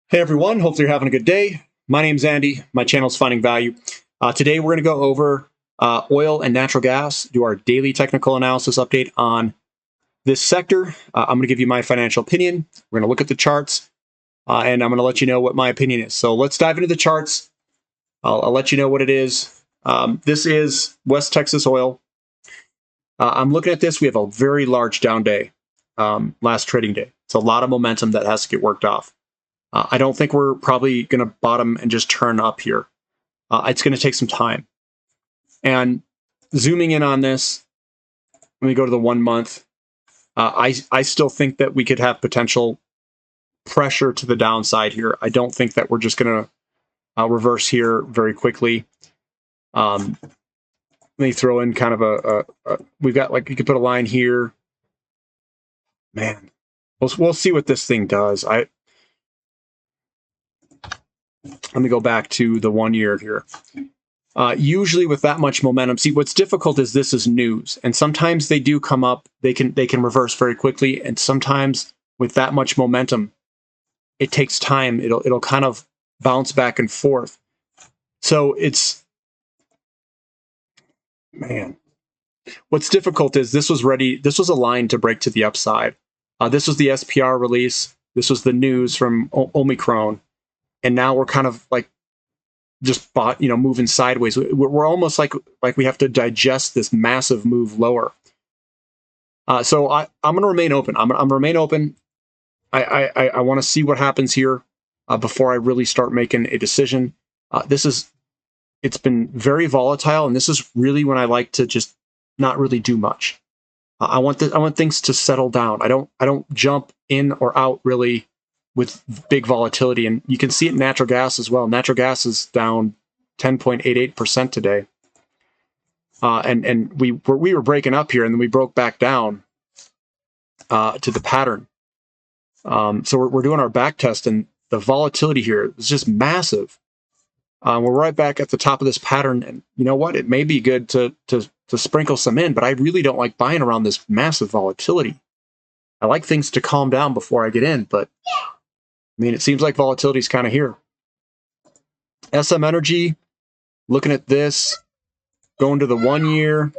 Hey everyone, hopefully you're having a good day. My name's Andy. My channel's Finding Value. Today we're going to go over oil and natural gas, do our daily technical analysis update on this sector. I'm going to give you my financial opinion. We're going to look at the charts, and I'm going to let you know what my opinion is. So let's dive into the charts. I'll let you know what it is. This is West Texas Oil. I'm looking at this. We have a very large down day last trading day. It's a lot of momentum that has to get worked off. I don't think we're probably going to bottom and just turn up here. It's going to take some time. And zooming in on this, let me go to the 1 month. I still think that we could have potential pressure to the downside here. I don't think that we're just going to reverse here very quickly. Let me throw in kind of we've got, like, you could put a line here. Man, we'll see what this thing does. Let me go back to the 1 year here. Usually with that much momentum, see, what's difficult is this is news, and sometimes they do come up. They can reverse very quickly, and sometimes with that much momentum, it takes time. It'll kind of bounce back and forth. So man, what's difficult is this was ready. This was a line to break to the upside. This was the SPR release. This was the news from Omicron. And now we're kind of like just moving sideways. We're almost like we have to digest this massive move lower. So I'm going to remain open. I'm going to remain open. I want to see what happens here before I really start making a decision. It's been very volatile, and this is really when I like to just not really do much. I want things to settle down. I don't jump in or out really with big volatility. And you can see it in natural gas as well. Natural gas is down 10.88% today. And we were breaking up here, and then we broke back down to the pattern. So we're doing our back test, and the volatility here is just massive. We're right back at the top of this pattern, and you know what? It may be good to sprinkle some in, but I really don't like buying around this massive volatility. I like things to calm down before I get in, but I mean, it seems like volatility is kind of here. SM Energy, looking at this, going to the 1 year.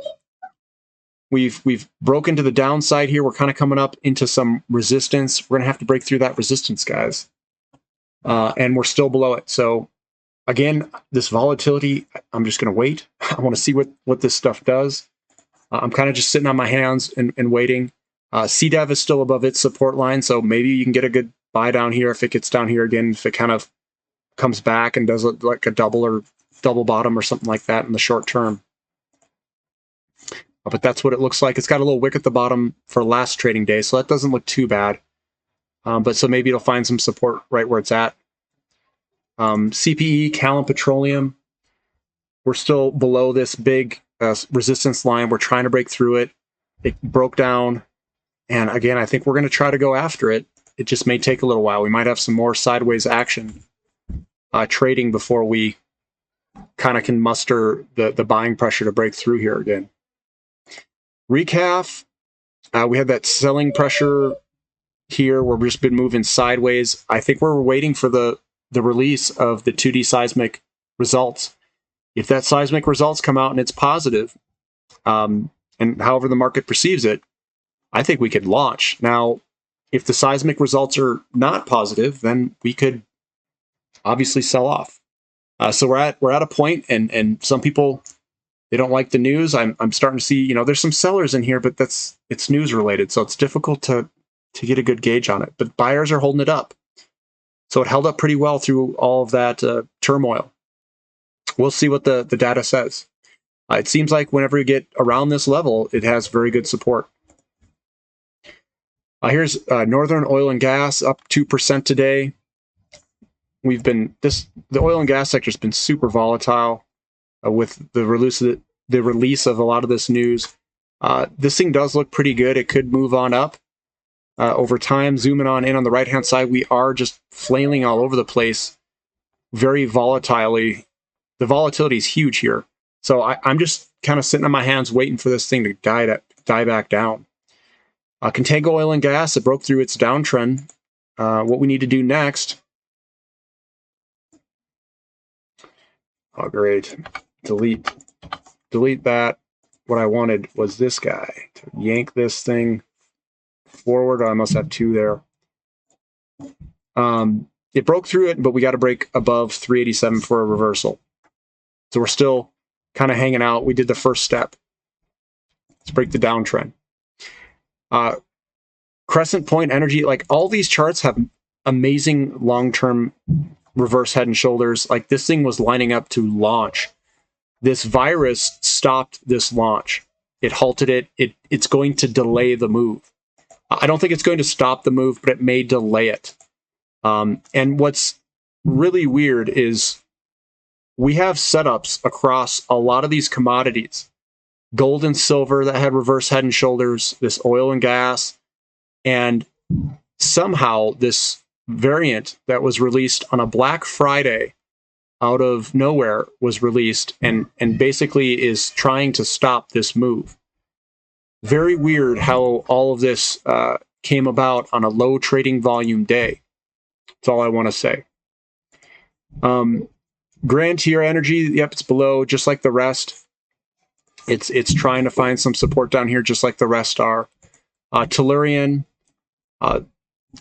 We've broken to the downside here. We're kind of coming up into some resistance. We're going to have to break through that resistance, guys. And we're still below it. So again, this volatility, I'm just going to wait. I want to see what this stuff does. I'm kind of just sitting on my hands and waiting. CDEV is still above its support line, so maybe you can get a good buy down here if it gets down here again, if it kind of comes back and does like a double bottom or something like that in the short term. But that's what it looks like. It's got a little wick at the bottom for last trading day, so that doesn't look too bad. But so maybe it'll find some support right where it's at. CPE, Callum Petroleum, we're still below this big resistance line. We're trying to break through it. It broke down. And again, I think we're going to try to go after it. It just may take a little while. We might have some more sideways action trading before we kind of can muster the buying pressure to break through here again. Recaf, we had that selling pressure here where we've just been moving sideways. I think we're waiting for the release of the 2D seismic results. If that seismic results come out and it's positive, and however the market perceives it, I think we could launch. Now, if the seismic results are not positive, then we could obviously sell off. So we're at a point, and some people, they don't like the news. I'm starting to see, there's some sellers in here, but it's news related, so it's difficult to get a good gauge on it. But buyers are holding it up. So it held up pretty well through all of that turmoil. We'll see what the data says. It seems like whenever you get around this level, it has very good support. Here's Northern Oil and Gas up 2% today. The oil and gas sector has been super volatile with the release of a lot of this news. This thing does look pretty good. It could move on up over time. Zooming on in on the right hand side, we are just flailing all over the place, very volatilely. The volatility is huge here. So I'm just kind of sitting on my hands waiting for this thing to die back down. Contango Oil and Gas, it broke through its downtrend. What we need to do next Oh, great. Delete that. What I wanted was this guy to yank this thing forward. I must have two there. It broke through it, but we got to break above 387 for a reversal. So we're still kind of hanging out. We did the first step. Let's break the downtrend. Crescent point energy, like all these charts have amazing long-term reverse head and shoulders. Like this thing was lining up to launch. This virus stopped this launch. It halted it. It's going to delay the move. I don't think it's going to stop the move, but it may delay it. And what's really weird is we have setups across a lot of these commodities. Gold and silver that had reverse head and shoulders, this oil and gas, and somehow this variant that was released on a Black Friday out of nowhere was released and basically is trying to stop this move. Very weird how all of this came about on a low trading volume day. That's all I want to say. Grand Tier Energy, yep, it's below just like the rest. It's trying to find some support down here just like the rest are. Tellurian,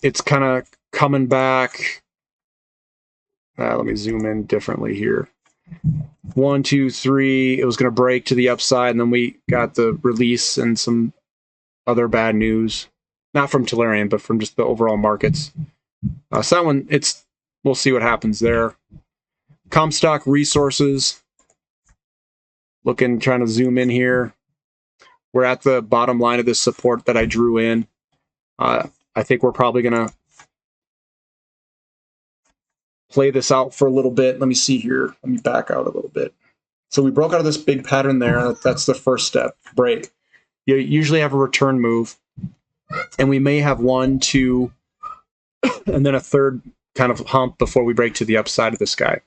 it's kind of coming back. Let me zoom in differently here. 1, 2, 3. It was going to break to the upside, and then we got the release and some other bad news. Not from Tellurian, but from just the overall markets. So that one, we'll see what happens there. Comstock Resources. Trying to zoom in here. We're at the bottom line of this support that I drew in. I think we're probably going to play this out for a little bit. Let me see here. Let me back out a little bit. So we broke out of this big pattern there. That's the first step, break. You usually have a return move, and we may have 1, 2, and then a third kind of hump before we break to the upside of this guy.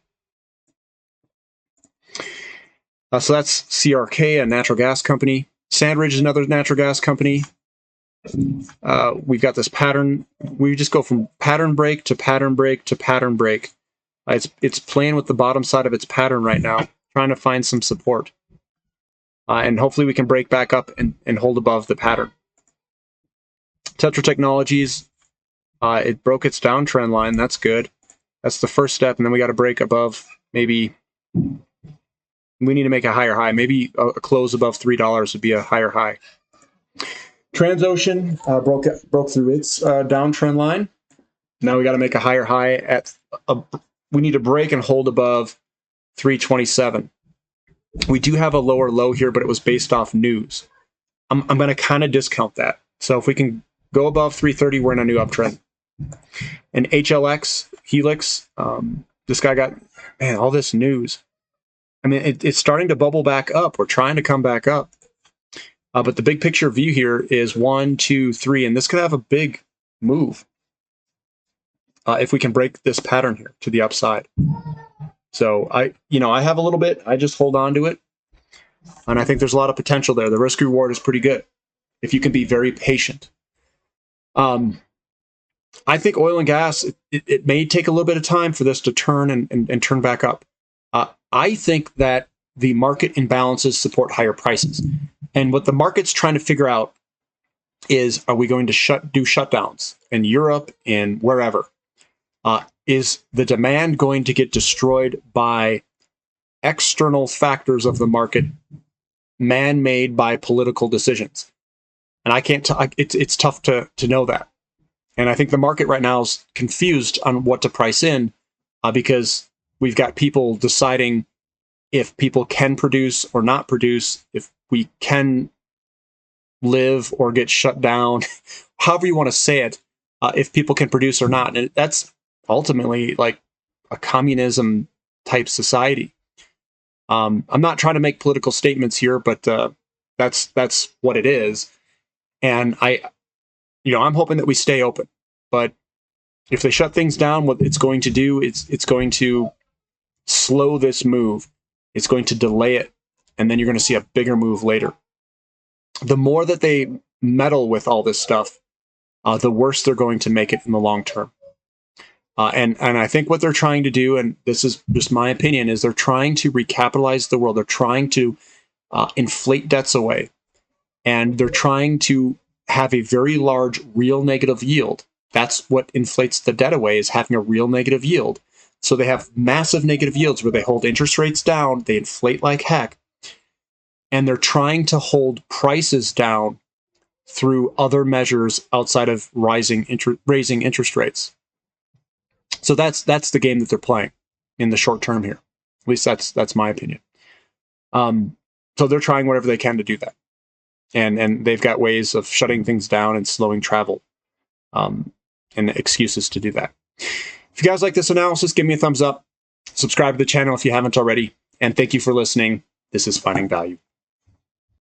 So that's CRK, a natural gas company. Sandridge is another natural gas company. We've got this pattern. We just go from pattern break to pattern break to pattern break. It's playing with the bottom side of its pattern right now, trying to find some support. And hopefully we can break back up and hold above the pattern. Tetra Technologies, it broke its downtrend line. That's good. That's the first step. And then we got to break above, maybe we need to make a higher high. Maybe a close above $3 would be a higher high. Transocean broke through its downtrend line. Now we got to make a higher high at we need to break and hold above 327. We do have a lower low here, but it was based off news. I'm going to kind of discount that. So if we can go above 330, we're in a new uptrend. And HLX, Helix, this guy got, man, all this news. I mean, it's starting to bubble back up. We're trying to come back up. But the big picture view here is 1, 2, 3, and this could have a big move if we can break this pattern here to the upside. So I have a little bit. I just hold on to it, and I think there's a lot of potential there. The risk reward is pretty good if you can be very patient. I think oil and gas, it may take a little bit of time for this to turn and turn back up. I think that the market imbalances support higher prices. And what the market's trying to figure out is, are we going to do shutdowns in Europe and wherever? Is the demand going to get destroyed by external factors of the market, man-made by political decisions? And I can't. It's tough to know that. And I think the market right now is confused on what to price in because we've got people deciding if people can produce or not produce, if we can live or get shut down, however you want to say it, if people can produce or not. And that's ultimately like a communism type society. I'm not trying to make political statements here, but that's what it is. And I'm hoping that we stay open. But if they shut things down, what it's going to do, it's going to slow this move. It's going to delay it, and then you're going to see a bigger move later. The more that they meddle with all this stuff, the worse they're going to make it in the long term. And I think what they're trying to do, and this is just my opinion, is they're trying to recapitalize the world. They're trying to inflate debts away, and they're trying to have a very large real negative yield. That's what inflates the debt away, is having a real negative yield. So they have massive negative yields where they hold interest rates down, they inflate like heck, and they're trying to hold prices down through other measures outside of raising interest rates. So that's the game that they're playing in the short term here. At least that's my opinion. So they're trying whatever they can to do that, and they've got ways of shutting things down and slowing travel, and excuses to do that. If you guys like this analysis, give me a thumbs up. Subscribe to the channel if you haven't already, and thank you for listening. This is Finding Value.